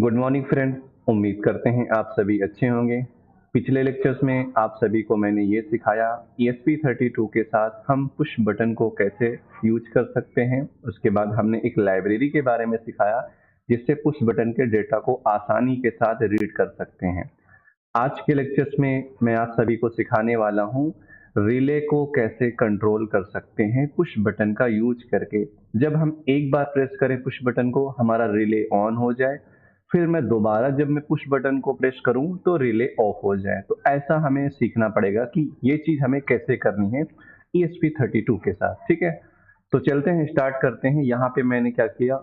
Good morning friends. उम्मीद करते हैं आप सभी अच्छे होंगे। पिछले लेक्चर्स में आप सभी को मैंने ये सिखाया ESP32 के साथ हम पुश बटन को कैसे यूज कर सकते हैं। उसके बाद हमने एक लाइब्रेरी के बारे में सिखाया जिससे पुश बटन के डेटा को आसानी के साथ रीड कर सकते हैं। आज के लेक्चर्स में मैं आप सभी को सिखाने वाला हूँ रिले को कैसे कंट्रोल कर सकते हैं पुश बटन का यूज करके। जब हम एक बार प्रेस करें पुश बटन को हमारा रिले ऑन हो जाए, फिर मैं दोबारा जब मैं पुश बटन को प्रेस करूं तो रिले ऑफ हो जाए। तो ऐसा हमें सीखना पड़ेगा कि ये चीज हमें कैसे करनी है ESP32 के साथ। ठीक है, तो चलते हैं, स्टार्ट करते हैं। यहाँ पे मैंने क्या किया,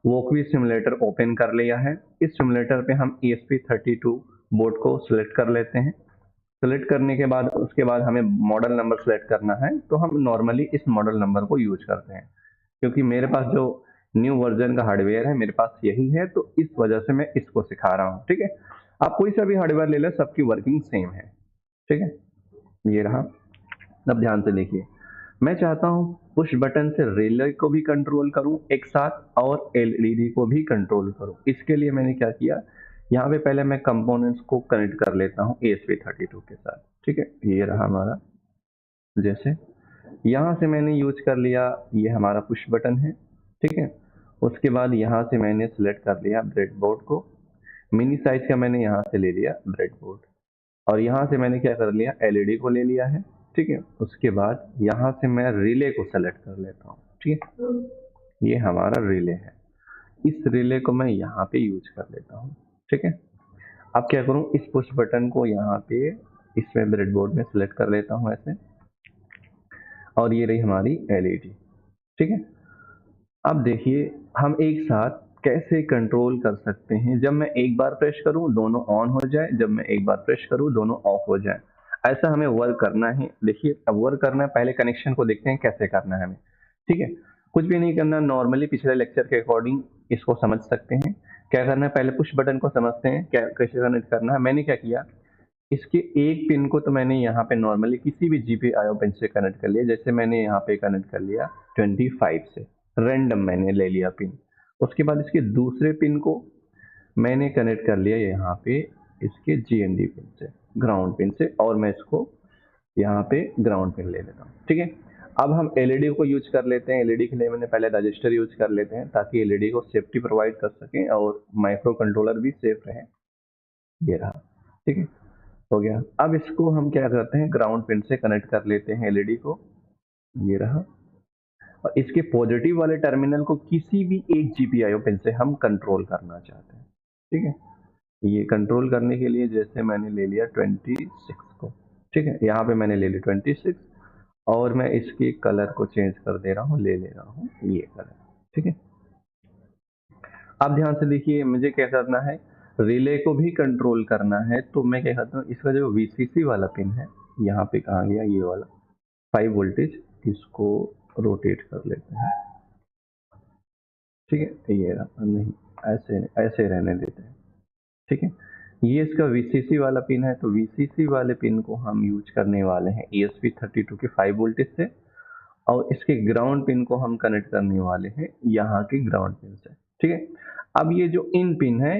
वॉकवी सिमुलेटर ओपन कर लिया है। इस सिमुलेटर पे हम ESP32 बोर्ड को सिलेक्ट कर लेते हैं। सेलेक्ट करने के बाद उसके बाद हमें मॉडल नंबर सेलेक्ट करना है। तो हम नॉर्मली इस मॉडल नंबर को यूज करते हैं क्योंकि मेरे पास जो न्यू वर्जन का हार्डवेयर है मेरे पास यही है, तो इस वजह से मैं इसको सिखा रहा हूँ। ठीक है, आप कोई सा भी हार्डवेयर ले लें, सबकी वर्किंग सेम है। ठीक है, ये रहा। अब ध्यान से देखिए, मैं चाहता हूँ पुश बटन से रिले को भी कंट्रोल करूँ एक साथ और एलईडी को भी कंट्रोल करूँ। इसके लिए मैंने क्या किया, यहाँ पे पहले मैं कंपोनेंट्स को कनेक्ट कर लेता हूँ ESP32 के साथ। ठीक है, ये रहा हमारा। जैसे यहाँ से मैंने यूज कर लिया, ये हमारा पुश बटन है। ठीक है, उसके बाद यहाँ से मैंने सिलेक्ट कर लिया ब्रेड बोर्ड को। मिनी साइज का मैंने यहाँ से ले लिया ब्रेड बोर्ड, और यहाँ से मैंने क्या कर लिया, एलईडी को ले लिया है। ठीक है, उसके बाद यहाँ से मैं रिले को सेलेक्ट कर लेता हूँ। ठीक है, ये हमारा रिले है। इस रिले को मैं यहाँ पे यूज कर लेता हूँ। ठीक है, अब क्या करूँ, इस पुश बटन को यहाँ पे इसमें ब्रेड बोर्ड में सिलेक्ट कर लेता हूँ ऐसे, और ये रही हमारी एलईडी। ठीक है, अब देखिए हम एक साथ कैसे कंट्रोल कर सकते हैं। जब मैं एक बार प्रेस करूं दोनों ऑन हो जाए, जब मैं एक बार प्रेस करूं दोनों ऑफ हो जाए। ऐसा हमें वर्क करना है। देखिए, अब वर्क करना है, पहले कनेक्शन को देखते हैं कैसे करना है हमें। ठीक है, कुछ भी नहीं करना, नॉर्मली पिछले लेक्चर के अकॉर्डिंग इसको समझ सकते हैं। क्या करना है, पहले पुश बटन को समझते हैं क्या कैसे कनेक्ट करना है। मैंने क्या किया, इसके एक पिन को तो मैंने यहाँ पे नॉर्मली किसी भी GPIO पिन से कनेक्ट कर लिया। जैसे मैंने यहाँ पे कनेक्ट कर लिया 25 से, रैंडम मैंने ले लिया पिन। उसके बाद इसके दूसरे पिन को मैंने कनेक्ट कर लिया यहाँ पे इसके GND पिन से, ग्राउंड पिन से, और मैं इसको यहाँ पे ग्राउंड पिन ले लेता हूँ। ठीक है, अब हम एलईडी को यूज कर लेते हैं। एलईडी के लिए मैंने पहले रजिस्टर यूज कर लेते हैं ताकि एलईडी को सेफ्टी प्रोवाइड कर सकें और माइक्रो कंट्रोलर भी सेफ रहे। ये रहा। ठीक है, हो गया। अब इसको हम क्या करते हैं, ग्राउंड पिन से कनेक्ट कर लेते हैं एलईडी को। ये रहा, और इसके पॉजिटिव वाले टर्मिनल को किसी भी एक GPIO पिन से हम कंट्रोल करना चाहते हैं। ठीक है, ये कंट्रोल करने के लिए जैसे मैंने ले लिया 26 को। ठीक है, यहाँ पे मैंने ले लिया 26, और मैं इसकी कलर को चेंज कर दे रहा हूँ, ले ले रहा हूँ ये कलर। ठीक है, अब ध्यान से देखिए, मुझे क्या करना है, रिले को भी कंट्रोल करना है। तो मैं क्या करता हूँ, इसका जो VCC वाला पिन है, यहाँ पे कहाँ गया ये वाला 5 वोल्टेज, इसको रोटेट कर लेते हैं। ठीक है, ये रहा, नहीं ऐसे ऐसे रहने देते हैं। ठीक है, ये इसका VCC वाला पिन है, तो VCC वाले पिन को हम यूज करने वाले हैं ESP32 के 5 वोल्टेज से, और इसके ग्राउंड पिन को हम कनेक्ट करने वाले हैं यहाँ के ग्राउंड पिन से। ठीक है, अब ये जो इन पिन है,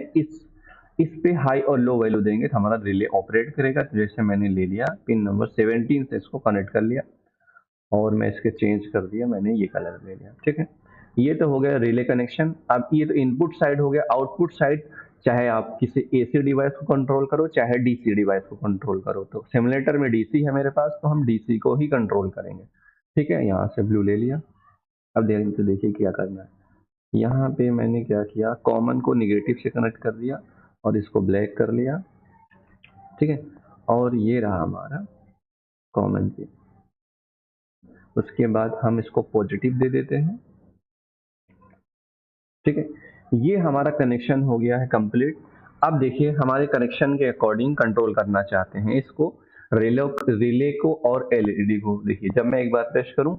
इस पे हाई और लो वैल्यू देंगे तो हमारा रिले ऑपरेट करेगा। तो जैसे मैंने ले लिया पिन नंबर 17 से इसको कनेक्ट कर लिया, और मैं इसके चेंज कर दिया, मैंने ये कलर ले लिया। ठीक है, ये तो हो गया रिले कनेक्शन। अब ये तो इनपुट साइड हो गया। आउटपुट साइड, चाहे आप किसी AC डिवाइस को कंट्रोल करो चाहे DC डिवाइस को कंट्रोल करो, तो सिमुलेटर में DC है मेरे पास, तो हम DC को ही कंट्रोल करेंगे। ठीक है, यहाँ से ब्लू ले लिया। अब ध्यान से देखिए क्या करना है, यहाँ पे मैंने क्या किया, कॉमन को निगेटिव से कनेक्ट कर दिया और इसको ब्लैक कर लिया। ठीक है, और ये रहा हमारा कॉमन पिन। उसके बाद हम इसको पॉजिटिव दे देते हैं। ठीक है, ये हमारा कनेक्शन हो गया है कंप्लीट। अब देखिए, हमारे कनेक्शन के अकॉर्डिंग कंट्रोल करना चाहते हैं इसको, रिले को और एलईडी को। देखिए, जब मैं एक बार प्रेस करूं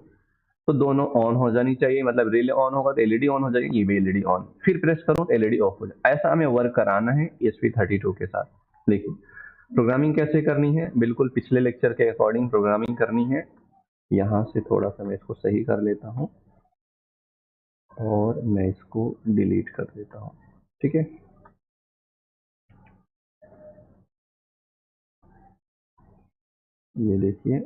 तो दोनों ऑन हो जानी चाहिए, मतलब रिले ऑन होगा तो एलईडी ऑन हो जाएगी, ये भी एलईडी ऑन। फिर प्रेस करूं तो एलईडी ऑफ हो जाए। ऐसा हमें वर्क कराना है ESP32 के साथ। देखिए, प्रोग्रामिंग कैसे करनी है, बिल्कुल पिछले लेक्चर के अकॉर्डिंग प्रोग्रामिंग करनी है। यहाँ से थोड़ा सा मैं इसको सही कर लेता हूँ और मैं इसको डिलीट कर देता हूँ। ठीक है, ये देखिए,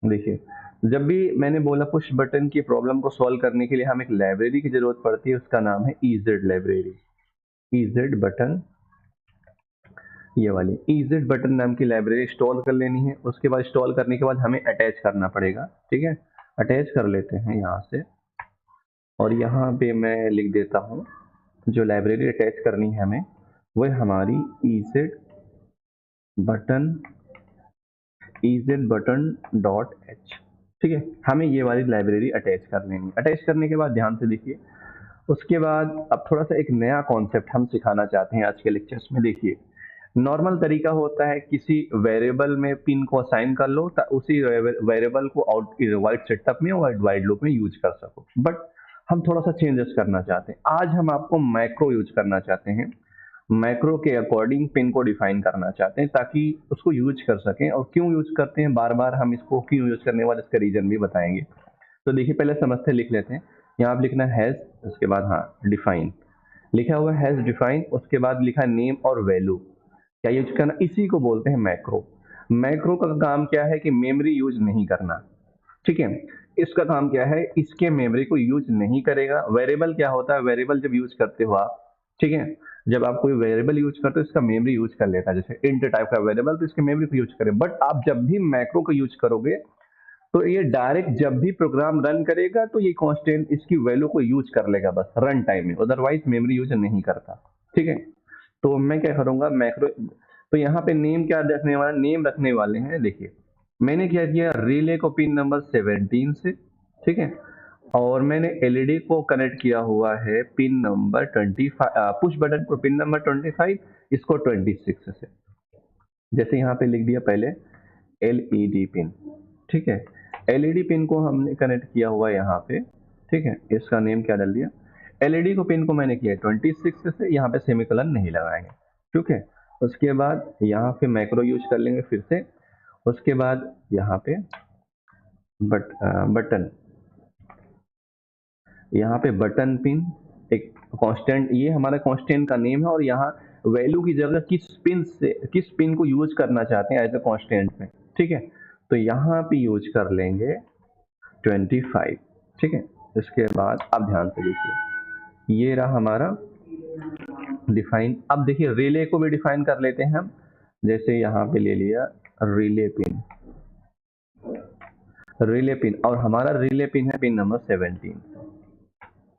देखिए जब भी मैंने बोला पुश बटन की प्रॉब्लम को सॉल्व करने के लिए हमें एक लाइब्रेरी की जरूरत पड़ती है, उसका नाम है EZ लाइब्रेरी। EZ बटन, ये वाली EZ बटन नाम की लाइब्रेरी इंस्टॉल कर लेनी है। उसके बाद इंस्टॉल करने के बाद हमें अटैच करना पड़ेगा, ठीक है। अटैच कर लेते हैं यहाँ से, और यहाँ पे मैं लिख देता हूँ जो लाइब्रेरी अटैच करनी है हमें, वह हमारी EZ बटन .h, ठीक है। हमें ये वाली लाइब्रेरी अटैच कर लेनी। अटैच करने के बाद ध्यान से देखिए, उसके बाद अब थोड़ा सा एक नया कॉन्सेप्ट हम सिखाना चाहते हैं आज के लेक्चर्स में। देखिए, नॉर्मल तरीका होता है किसी वेरिएबल में पिन को असाइन कर लो, उसी वेरिएबल को आउट वाइड सेटअप में और वाइड लूप में यूज कर सको। बट हम थोड़ा सा चेंजेस करना चाहते हैं। आज हम आपको मैक्रो यूज करना चाहते हैं, मैक्रो के अकॉर्डिंग पिन को डिफाइन करना चाहते हैं ताकि उसको यूज कर सकें। और क्यों यूज करते हैं बार बार, हम इसको क्यों यूज करने वाले इसका रीजन भी बताएंगे। तो देखिए, पहले समझते लिख लेते हैं। यहाँ आप लिखना हैज, उसके बाद हाँ डिफाइन, लिखा हुआ हैज डिफाइन, उसके बाद लिखा नेम और वैल्यू, क्या यूज करना, इसी को बोलते हैं मैक्रो। मैक्रो का काम क्या है कि मेमोरी यूज नहीं करना, ठीक है। इसका काम क्या है, इसके मेमोरी को यूज नहीं करेगा। वेरिएबल क्या होता है, वेरिएबल जब यूज करते हो आप, ठीक है, जब आप कोई वेरिएबल यूज करते हो इसका मेमोरी यूज कर लेता है। जैसे इंट टाइप का वेरिएबल, तो इसके मेमोरी को यूज करे। बट आप जब भी मैक्रो को यूज करोगे तो ये डायरेक्ट जब भी प्रोग्राम रन करेगा तो ये कांस्टेंट इसकी वैल्यू को यूज कर लेगा बस रन टाइम में, अदरवाइज मेमोरी यूज नहीं करता, ठीक है। तो मैं क्या करूंगा, मैक्रो, तो यहाँ पे नेम क्या रखने वाला, नेम रखने वाले हैं। देखिए मैंने क्या किया, रिले को पिन नंबर 17 से, ठीक है, और मैंने एलईडी को कनेक्ट किया हुआ है पिन नंबर 25, पुश बटन को पिन नंबर 25, इसको 26 से। जैसे यहाँ पे लिख दिया पहले एलईडी पिन, ठीक है। एलईडी पिन को हमने कनेक्ट किया हुआ है यहाँ पे, ठीक है। इसका नेम क्या डाल दिया, एलईडी को पिन को मैंने किया 26 से, यहाँ पे सेमीकोलन नहीं लगाएंगे, ठीक है। उसके बाद यहाँ पे मैक्रो यूज कर लेंगे फिर से। उसके बाद यहाँ पे बटन, यहाँ पे बटन पिन एक कांस्टेंट, ये हमारा कांस्टेंट का नेम है, और यहाँ वैल्यू की जगह किस पिन को यूज करना चाहते हैं एज ए कांस्टेंट में, ठीक है। तो यहाँ पे यूज कर लेंगे 25, ठीक है। इसके बाद अब ध्यान से देखिए, ये रहा हमारा डिफाइन। अब देखिए रिले को भी डिफाइन कर लेते हैं हम। जैसे यहाँ पे ले लिया रिले पिन, और हमारा रिले पिन है पिन नंबर 17,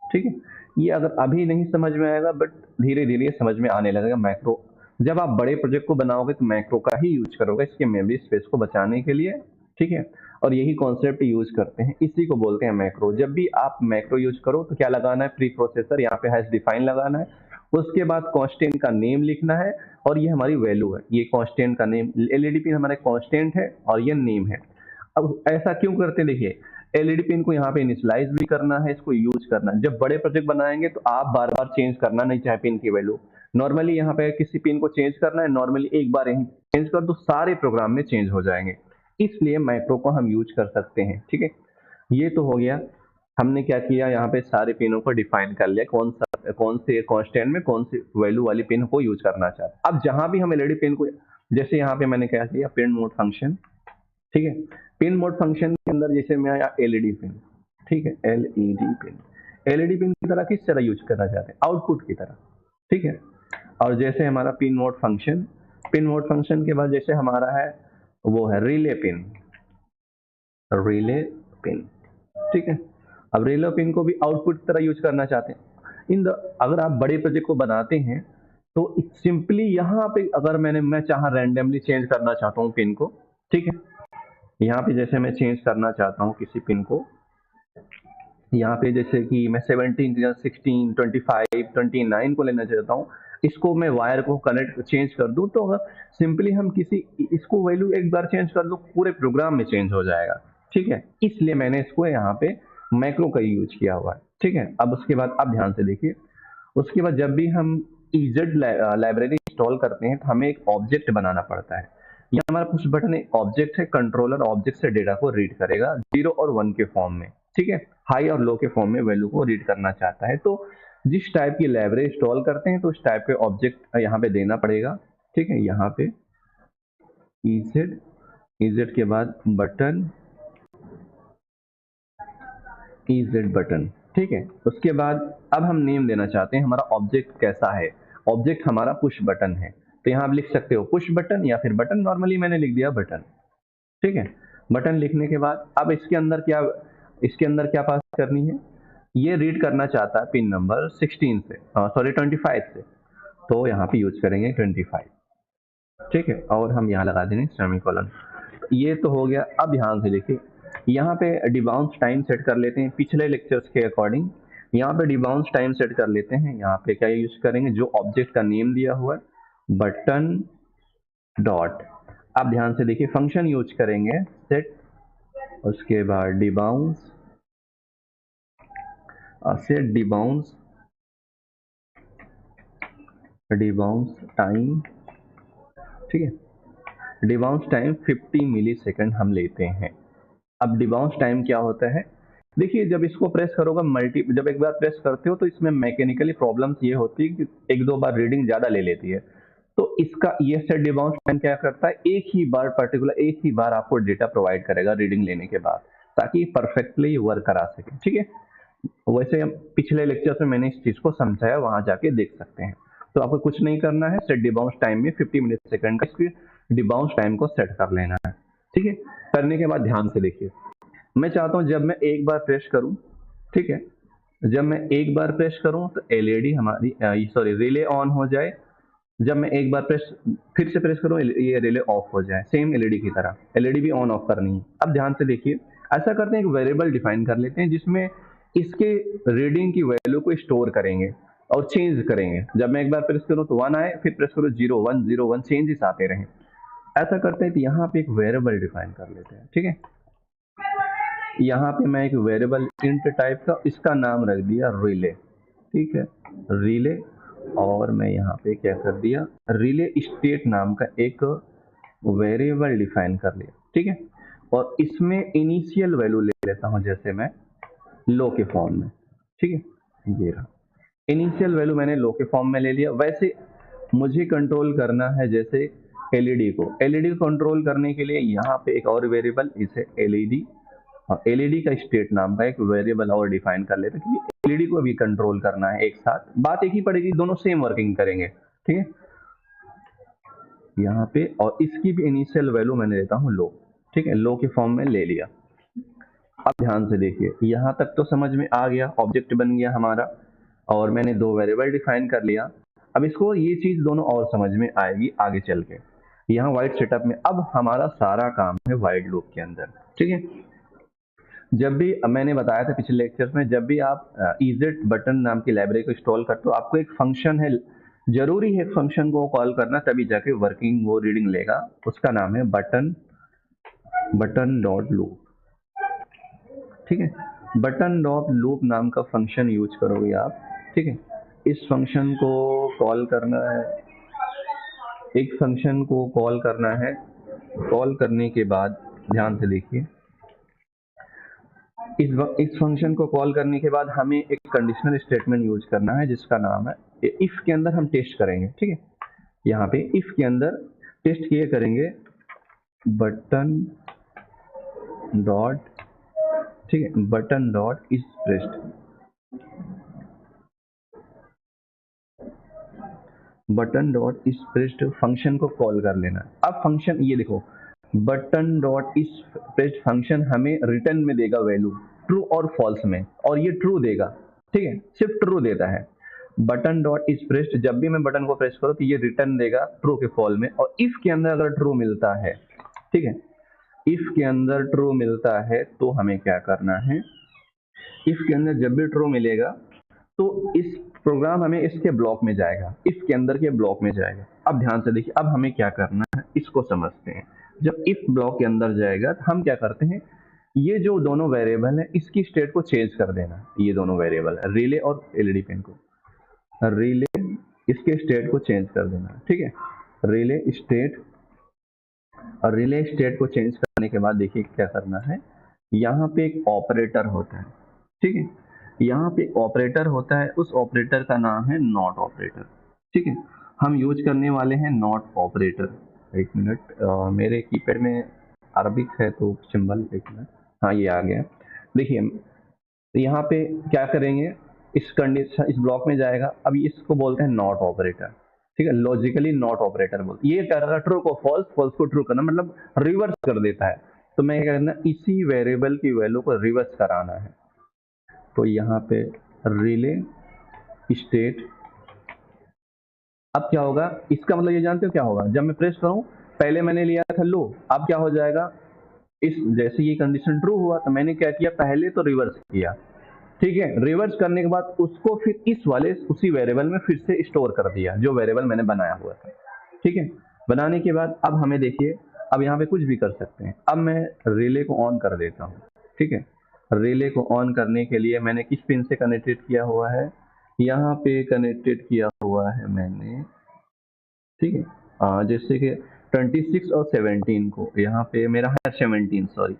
ठीक है। ये अगर अभी नहीं समझ में आएगा, बट धीरे धीरे समझ में आने लगेगा। मैक्रो जब आप बड़े प्रोजेक्ट को बनाओगे तो मैक्रो का ही यूज करोगे इसके मेमोरी स्पेस को बचाने के लिए, ठीक है। और यही कॉन्सेप्ट यूज करते हैं, इसी को बोलते हैं मैक्रो। जब भी आप मैक्रो यूज करो तो क्या लगाना है, प्री प्रोसेसर, यहाँ पे हैश डिफाइन लगाना है। उसके बाद कांस्टेंट का नेम लिखना है, और ये हमारी वैल्यू है। ये कांस्टेंट का नेम, एलईडी पिन हमारा कांस्टेंट है और ये नेम है। अब ऐसा क्यों करते हैं, देखिए एलईडी पिन को यहाँ पे इनिशियलाइज भी करना है, इसको यूज करना है। जब बड़े प्रोजेक्ट बनाएंगे तो आप बार बार चेंज करना नहीं चाहे पिन की वैल्यू। नॉर्मली यहाँ पे किसी पिन को चेंज करना है, नॉर्मली एक बार यहीं चेंज कर दो, सारे प्रोग्राम में चेंज हो जाएंगे। इसलिए मैक्रो को हम यूज कर सकते हैं, ठीक है। ये तो हो गया, हमने क्या किया, यहाँ पे सारे पिनों को डिफाइन कर लिया, कौन से कांस्टेंट में कौन सी वैल्यू वाली पिन को यूज करना चाहते हैं। अब जहां भी हम एलईडी पिन को, जैसे यहाँ पे मैंने क्या किया, पिन मोड फंक्शन, ठीक है। पिन मोड फंक्शन के अंदर जैसे मैं आया एलईडी पिन, ठीक है, एलईडी पिन, एलईडी पिन की तरह किस तरह यूज करना चाहते हैं, आउटपुट की तरह, ठीक है। और जैसे हमारा pin mode function, pin mode function के बाद जैसे हमारा है वो है रिले पिन, रिले पिन, ठीक है। अब रिले पिन को भी आउटपुट की तरह यूज करना चाहते हैं। अगर आप बड़े प्रोजेक्ट को बनाते हैं तो सिंपली यहाँ पे अगर मैं चाह रैंडमली चेंज करना चाहता हूँ पिन को, ठीक है। यहाँ पे जैसे मैं चेंज करना चाहता हूँ किसी पिन को, यहाँ पे जैसे कि मैं 17, 16, 25, 29 को लेना चाहता हूँ, इसको मैं वायर को कनेक्ट चेंज कर दूं, तो अगर सिंपली हम इसको वैल्यू एक बार चेंज कर दो पूरे प्रोग्राम में चेंज हो जाएगा, ठीक है। इसलिए मैंने इसको यहाँ पे मैक्रो का यूज किया हुआ है, ठीक है। अब उसके बाद अब ध्यान से देखिए, उसके बाद जब भी हम EZ लाइब्रेरी इंस्टॉल करते हैं तो हमें एक ऑब्जेक्ट बनाना पड़ता है। ये हमारा पुश बटन एक ऑब्जेक्ट है, कंट्रोलर ऑब्जेक्ट से डेटा को रीड करेगा 0 और 1 के फॉर्म में, ठीक है। हाई और लो के फॉर्म में वैल्यू को रीड करना चाहता है, तो जिस टाइप की लाइब्रेरी इंस्टॉल करते हैं तो उस टाइप के ऑब्जेक्ट यहाँ पे देना पड़ेगा, ठीक है। यहाँ पे EZ, EZ के बाद बटन, EZ बटन, ठीक है। उसके बाद अब हम नेम देना चाहते हैं, हमारा ऑब्जेक्ट कैसा है। ऑब्जेक्ट हमारा पुश बटन है, तो यहाँ आप लिख सकते हो पुश बटन या फिर बटन, नॉर्मली मैंने लिख दिया बटन, ठीक है। बटन लिखने के बाद अब इसके अंदर क्या पास करनी है, ये रीड करना चाहता है पिन नंबर 16 से, सॉरी 25 से, तो यहाँ पे यूज करेंगे 25, ठीक है। और हम यहाँ लगा देंगे सेमीकोलन। ये तो हो गया। अब ध्यान से देखिए, यहाँ पे डिबाउंस टाइम सेट कर लेते हैं पिछले लेक्चर्स के अकॉर्डिंग। यहाँ पे डिबाउंस टाइम सेट कर लेते हैं। यहाँ पे क्या यूज करेंगे, जो ऑब्जेक्ट का नेम दिया हुआ है बटन डॉट। अब ध्यान से देखिए, फंक्शन यूज करेंगे सेट, उसके बाद debounce, set debounce, debounce time, ठीक है। डिबाउंस टाइम 50 मिली सेकेंड हम लेते हैं। अब डिबाउंस टाइम क्या होता है, देखिए जब इसको प्रेस करोगे जब एक बार प्रेस करते हो तो इसमें मैकेनिकली प्रॉब्लम्स ये होती है कि एक दो बार रीडिंग ज़्यादा ले लेती है। तो इसका ये सेट डिबाउंस टाइम क्या करता है, एक ही बार आपको डेटा प्रोवाइड करेगा रीडिंग लेने के बाद, ताकि परफेक्टली वर्क करा सके, ठीक है। वैसे पिछले लेक्चर्स में मैंने इस चीज़ को समझाया, वहाँ जाके देख सकते हैं। तो आपको कुछ नहीं करना है, सेट डिबाउंस टाइम में 50 मिली सेकेंड का इसकी डिबाउंस टाइम को सेट कर लेना है, ठीक है। करने के बाद ध्यान से देखिए, मैं चाहता हूं जब मैं एक बार प्रेस करूं, ठीक है, जब मैं एक बार प्रेस करूं तो एलईडी हमारी रिले ऑन हो जाए। जब मैं एक बार फिर से प्रेस करूं, ये रिले ऑफ हो जाए, सेम एलईडी की तरह। एलईडी भी ऑन ऑफ करनी है। अब ध्यान से देखिए, ऐसा करते हैं, एक वेरिएबल डिफाइन कर लेते हैं जिसमें इसके रीडिंग की वैल्यू को स्टोर करेंगे और चेंज करेंगे। जब मैं एक बार प्रेस करूं तो 1 आए, फिर प्रेस करो 0 1 चेंजेस आते रहें। ऐसा करते हैं तो यहाँ पे एक वेरिएबल डिफाइन कर लेते हैं, ठीक है। यहाँ पे मैं एक वेरिएबल इंट टाइप का, इसका नाम रख दिया रिले, ठीक है, रिले। और मैं यहाँ पे क्या कर दिया, रिले स्टेट नाम का एक वेरिएबल डिफाइन कर लिया, ठीक है। और इसमें इनिशियल वैल्यू ले लेता हूँ, जैसे मैं लो के फॉर्म में, ठीक है, ये रहा इनिशियल वैल्यू मैंने लो के फॉर्म में ले लिया। वैसे मुझे कंट्रोल करना है जैसे एलईडी को कंट्रोल करने के लिए यहाँ पे एक और वेरिएबल, इसे एलईडी, और एलईडी का स्टेट नाम का एक वेरिएबल और डिफाइन कर लेते हैं, क्योंकि एलईडी को भी कंट्रोल करना है एक साथ, बात एक ही पड़ेगी, दोनों सेम वर्किंग करेंगे, ठीक है। यहाँ पे और इसकी भी इनिशियल वैल्यू मैंने लेता हूँ लो, ठीक है, लो के फॉर्म में ले लिया। अब ध्यान से देखिए, यहाँ तक तो समझ में आ गया, ऑब्जेक्ट बन गया हमारा और मैंने दो वेरिएबल डिफाइन कर लिया। अब इसको ये चीज दोनों और समझ में आएगी आगे चल के। यहाँ वाइड सेटअप में अब हमारा सारा काम है वाइड लूप के अंदर, ठीक है। जब भी मैंने बताया था पिछले लेक्चर्स में, जब भी आप EZ बटन नाम की लाइब्रेरी को इंस्टॉल करते हो, आपको एक फंक्शन है, जरूरी है फंक्शन को कॉल करना, तभी जाके वर्किंग वो रीडिंग लेगा। उसका नाम है बटन डॉट लूप, ठीक है। बटन डॉट लूप नाम का फंक्शन यूज करोगे आप, ठीक है। इस फंक्शन को कॉल करना है, एक फंक्शन को कॉल करना है। कॉल करने के बाद ध्यान से देखिए, इस फंक्शन को कॉल करने के बाद हमें एक कंडीशनल स्टेटमेंट यूज करना है, जिसका नाम है इफ के अंदर हम टेस्ट करेंगे, ठीक है। यहाँ पे इफ के अंदर टेस्ट किए करेंगे बटन डॉट, ठीक है, button dot is pressed, button dot is pressed function को कॉल कर लेना। अब फंक्शन ये देखो, button dot is pressed function हमें रिटर्न में देगा वैल्यू ट्रू और फॉल्स में, और ये ट्रू देगा, ठीक है, सिर्फ ट्रू देता है। बटन डॉट इज प्रेस्ड, जब भी मैं बटन को प्रेस करूँ तो ये रिटर्न देगा ट्रू के फॉल में। और इफ के अंदर अगर ट्रू मिलता है, ठीक है, इफ के अंदर ट्रू मिलता है तो हमें क्या करना है, इफ के अंदर जब भी ट्रू मिलेगा तो इस प्रोग्राम हमें इसके ब्लॉक में जाएगा, इफ के अंदर के ब्लॉक में जाएगा। अब ध्यान से देखिए, अब हमें क्या करना है इसको समझते हैं। जब इफ ब्लॉक के अंदर जाएगा तो हम क्या करते हैं, ये जो दोनों वेरिएबल है इसकी स्टेट को चेंज कर देना। ये दोनों वेरिएबल है रिले और एलईडी पिन को, रिले इसके स्टेट को चेंज कर देना, ठीक है, रिले स्टेट। और रिले स्टेट को चेंज करने के बाद देखिए क्या करना है, यहाँ पे एक ऑपरेटर होता है, ठीक है, यहाँ पे ऑपरेटर होता है, उस ऑपरेटर का नाम है नॉट ऑपरेटर, ठीक है। हम यूज करने वाले हैं नॉट ऑपरेटर। एक मिनट, मेरे कीपैड में अरबिक है तो सिंबल, एक मिनट, हाँ ये आ गया। देखिए तो यहाँ पे क्या करेंगे, इस कंडीशन इस ब्लॉक में जाएगा। अभी इसको बोलते हैं नॉट ऑपरेटर, ठीक है, लॉजिकली नॉट ऑपरेटर बोलते, ये क्या करेगा, ट्रू को फॉल्स, फॉल्स को ट्रू करना, मतलब रिवर्स कर देता है। तो मैं क्या करना, इसी वेरिएबल की वैल्यू को रिवर्स कराना है। तो यहाँ पे रिले स्टेट, अब क्या होगा, इसका मतलब ये जानते हो क्या होगा, जब मैं प्रेस करूं, पहले मैंने लिया था लो, अब क्या हो जाएगा, इस जैसे ये कंडीशन ट्रू हुआ तो मैंने क्या किया, पहले तो रिवर्स किया, ठीक है, रिवर्स करने के बाद उसको फिर इस वाले उसी वेरिएबल में फिर से स्टोर कर दिया, जो वेरिएबल मैंने बनाया हुआ था, ठीक है। बनाने के बाद अब हमें देखिए, अब यहाँ पे कुछ भी कर सकते हैं। अब मैं रिले को ऑन कर देता हूँ, ठीक है। रिले को ऑन करने के लिए मैंने किस पिन से कनेक्टेड किया हुआ है, यहाँ पे कनेक्टेड किया हुआ है मैंने, ठीक है। जैसे कि 26 और 17 को, यहाँ पे मेरा है 17, सॉरी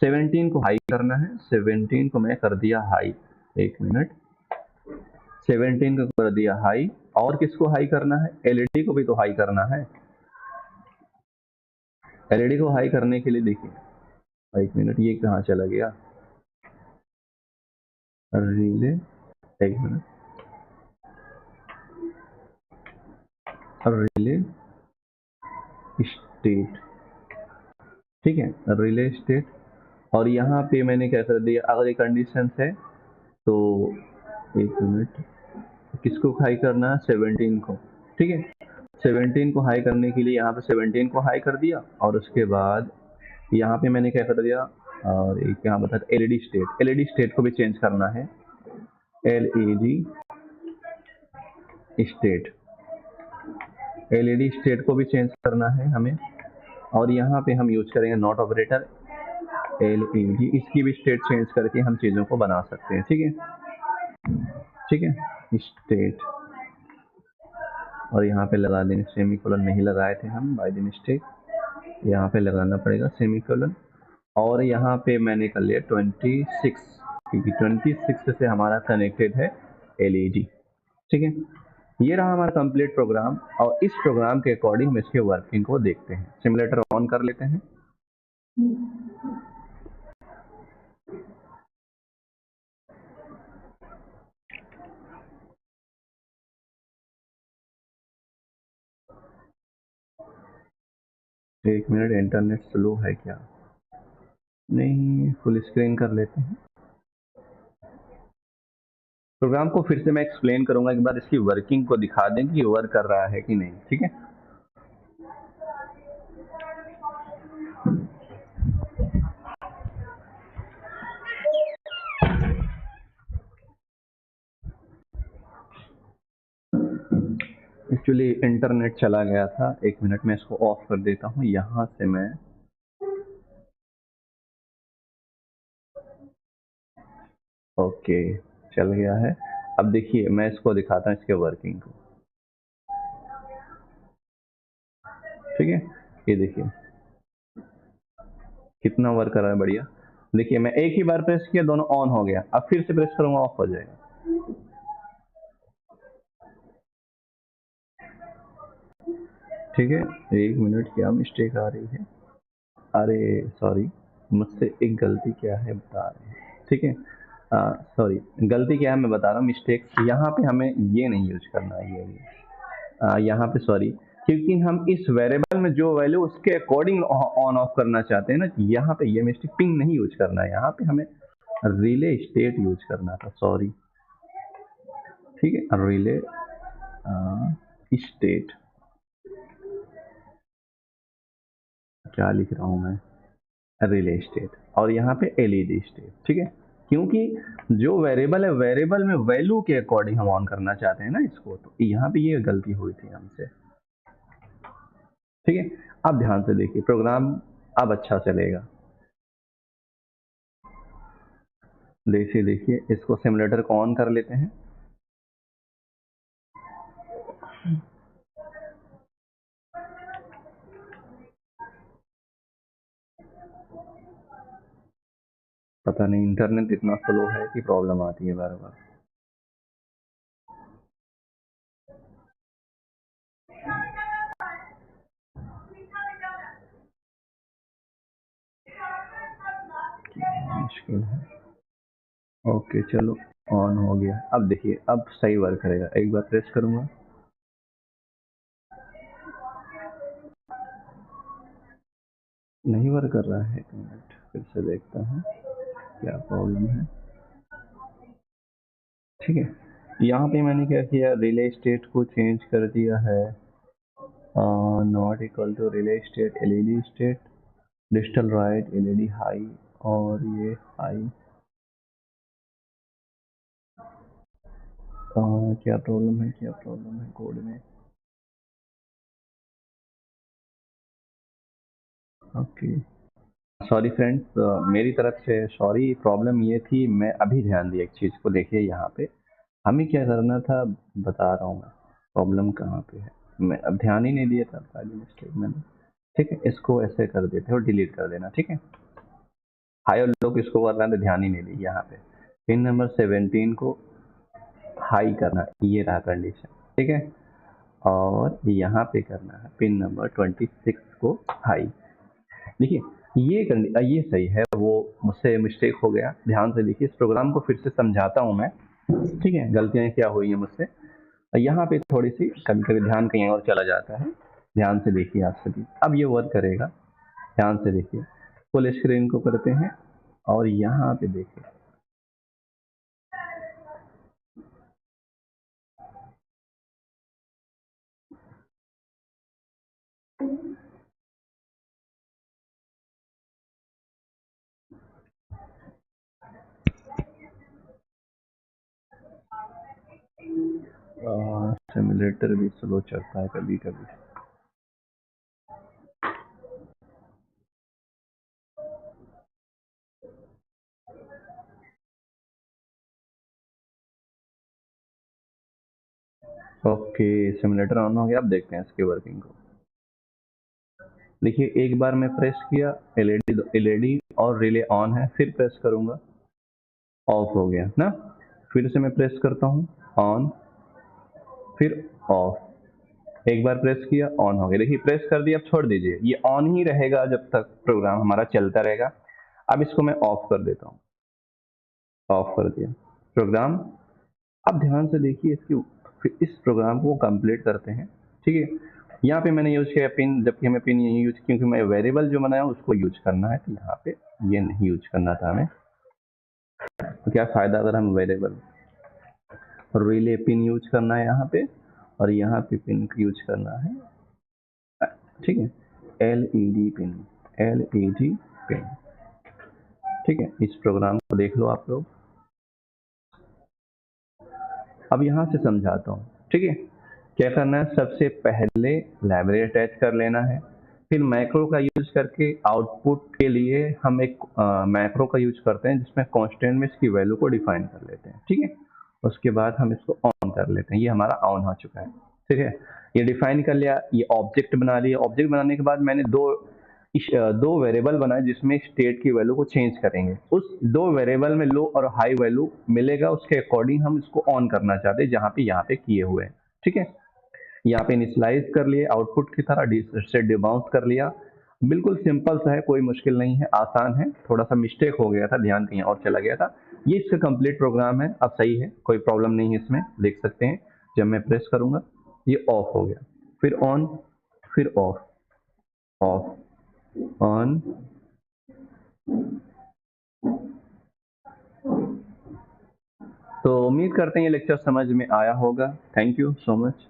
17 को हाई करना है, 17 को मैं कर दिया हाई, एक मिनट, 17 को कर दिया हाई। और किसको हाई करना है, एलईडी को भी तो हाई करना है। एलईडी को हाई करने के लिए देखिए, एक मिनट, ये कहाँ चला गया, रिले, एक मिनट, रिले स्टेट, ठीक है, रिले स्टेट। और यहाँ पे मैंने क्या कर दिया, अगर ये कंडीशन है तो एक मिनट, किसको हाई करना है, 17 को, ठीक है। 17 को हाई करने के लिए यहाँ पे 17 को हाई कर दिया, और उसके बाद यहाँ पे मैंने क्या कर दिया, और एक यहाँ बता एलईडी स्टेट, एलईडी स्टेट को भी चेंज करना है, एलईडी स्टेट, एलईडी स्टेट को भी चेंज करना है हमें। और यहाँ पे हम यूज करेंगे नॉट ऑपरेटर, एलईडी, इसकी भी स्टेट चेंज करके हम चीज़ों को बना सकते हैं, ठीक है, ठीक है, स्टेट। और यहाँ पे लगा देंगे सेमीकोलन, नहीं लगाए थे हम बाय द मिस्टेक, यहाँ पे लगाना पड़ेगा सेमीकोलन। और यहाँ पे मैंने कर लिया 26, क्योंकि 26 से हमारा कनेक्टेड है एलईडी, ठीक है। ये रहा हमारा कंप्लीट प्रोग्राम, और इस प्रोग्राम के अकॉर्डिंग हम इसके वर्किंग को देखते हैं। सिमुलेटर ऑन कर लेते हैं। एक मिनट, इंटरनेट स्लो है क्या, नहीं, फुल स्क्रीन कर लेते हैं। प्रोग्राम को फिर से मैं एक्सप्लेन करूंगा, एक बार इसकी वर्किंग को दिखा दें कि वर्क कर रहा है कि नहीं, ठीक है। एक्चुअली इंटरनेट चला गया था, एक मिनट में इसको ऑफ कर देता हूँ, यहाँ से मैं, ओके, चल गया है। अब देखिए मैं इसको दिखाता हूँ इसके वर्किंग को, ठीक है। ये देखिए कितना वर्क कर रहा है, बढ़िया। देखिए मैं एक ही बार प्रेस किया, दोनों ऑन हो गया, अब फिर से प्रेस करूंगा, ऑफ हो जाएगा, ठीक है। एक मिनट, क्या मिस्टेक आ रही है, अरे सॉरी, मुझसे एक गलती क्या है बता रहे हैं, ठीक है। सॉरी, गलती क्या है मैं बता रहा हूँ, मिस्टेक यहाँ पे हमें ये नहीं यूज करना है, ये यहाँ पे सॉरी, क्योंकि हम इस वेरिएबल में जो वैल्यू उसके अकॉर्डिंग ऑन ऑफ करना चाहते हैं ना, यहाँ पे ये मिस्टेक, पिंग नहीं यूज करना है, यहाँ पे हमें रिले स्टेट यूज करना था, सॉरी, ठीक है, रिले स्टेट, क्या लिख रहा हूँ मैं, रिले स्टेट, और यहाँ पे एलईडी स्टेट, ठीक है। क्योंकि जो वेरिएबल है, वेरिएबल में वैल्यू के अकॉर्डिंग हम ऑन करना चाहते हैं ना इसको, तो यहाँ पे ये गलती हुई थी हमसे, ठीक है। अब ध्यान से देखिए, प्रोग्राम अब अच्छा चलेगा। देखिए देखिए, इसको सिमुलेटर को ऑन कर लेते हैं। पता नहीं इंटरनेट इतना स्लो है कि प्रॉब्लम आती है बार बार। मुश्किल है। ओके चलो ऑन हो गया। अब देखिए अब सही वर्क करेगा। एक बार प्रेस करूंगा, नहीं वर्क कर रहा है। एक मिनट फिर से देखता हूँ क्या प्रॉब्लम है। ठीक है, यहाँ पे मैंने क्या किया, रिले स्टेट को चेंज कर दिया है, not equal to relay state LED state digital right LED high, और ये हाई। क्या प्रॉब्लम है, क्या प्रॉब्लम है कोड में। ओके सॉरी फ्रेंड्स, मेरी तरफ से सॉरी। प्रॉब्लम ये थी, मैं अभी ध्यान दिया एक चीज़ को। देखिए यहाँ पे हमें क्या करना था बता रहा हूँ मैं, प्रॉब्लम कहाँ पे है। मैं अब ध्यान ही नहीं दिया था, पहली मिस्टेक मैंने। ठीक है, इसको ऐसे कर देते और डिलीट कर देना। ठीक है, हाई और लो इसको करना तो ध्यान ही नहीं दी। यहाँ पे पिन नंबर 17 को हाई करना, ये रहा कंडीशन। ठीक है, और यहाँ पे करना है पिन नंबर 26 को हाई। देखिए ये सही है, वो मुझसे मिस्टेक हो गया। ध्यान से देखिए, इस प्रोग्राम को फिर से समझाता हूँ मैं। ठीक है, गलतियाँ क्या हुई हैं मुझसे। यहाँ पे थोड़ी सी कभी कभी ध्यान कहीं और चला जाता है। ध्यान से देखिए आप सभी, अब ये वर्क करेगा। ध्यान से देखिए, फुल स्क्रीन को करते हैं और यहाँ पे देखिए सिमुलेटर भी स्लो चलता है कभी कभी। ओके सिमुलेटर ऑन हो गया। अब देखते हैं इसकी वर्किंग को। देखिए एक बार मैं प्रेस किया, एलईडी और रिले ऑन है, फिर प्रेस करूंगा ऑफ हो गया ना। फिर से मैं प्रेस करता हूँ, ऑन, फिर ऑफ। एक बार प्रेस किया, ऑन हो गया। देखिए प्रेस कर दिया, अब छोड़ दीजिए, ये ऑन ही रहेगा जब तक प्रोग्राम हमारा चलता रहेगा। अब इसको मैं ऑफ कर देता हूँ, ऑफ कर दिया प्रोग्राम। अब ध्यान से देखिए इसकी, फिर इस प्रोग्राम को कंप्लीट करते हैं। ठीक है, यहाँ पे मैंने यूज किया पिन, जबकि हमें पिन यही यूज, क्योंकि मैं वेरिएबल जो बनाया उसको यूज करना है, तो यहाँ पे ये नहीं यूज करना था हमें। तो क्या फायदा अगर हम वेरिएबल रिले पिन यूज करना है यहाँ पे, और यहाँ पे पिन यूज करना है। ठीक है, एलईडी पिन, एलईडी पिन। ठीक है, इस प्रोग्राम को देख लो आप लोग। अब यहाँ से समझाता हूँ। ठीक है, क्या करना है, सबसे पहले लाइब्रेरी अटैच कर लेना है। फिर मैक्रो का यूज करके आउटपुट के लिए हम एक मैक्रो का यूज करते हैं, जिसमें कांस्टेंट में इसकी वैल्यू को डिफाइन कर लेते हैं। ठीक है, उसके बाद हम इसको ऑन कर लेते हैं। ये हमारा ऑन हो चुका है। ठीक है, ये डिफाइन कर लिया, ये ऑब्जेक्ट बना लिया। ऑब्जेक्ट बनाने के बाद मैंने दो वेरिएबल बनाए, जिसमें स्टेट की वैल्यू को चेंज करेंगे। उस दो वेरिएबल में लो और हाई वैल्यू मिलेगा, उसके अकॉर्डिंग हम इसको ऑन करना चाहते हैं, जहाँ पे यहाँ पे किए हुए हैं। ठीक है, यहाँ पे इनिशियलाइज कर लिए आउटपुट की तरह, से डिबाउंस कर लिया। बिल्कुल सिंपल सा है, कोई मुश्किल नहीं है, आसान है। थोड़ा सा मिस्टेक हो गया था, ध्यान कहीं और चला गया था। ये इसका कंप्लीट प्रोग्राम है, अब सही है, कोई प्रॉब्लम नहीं है इसमें। देख सकते हैं जब मैं प्रेस करूंगा ये ऑफ हो गया, फिर ऑन, फिर ऑफ, ऑफ, ऑन। तो उम्मीद करते हैं ये लेक्चर समझ में आया होगा। Thank you so much.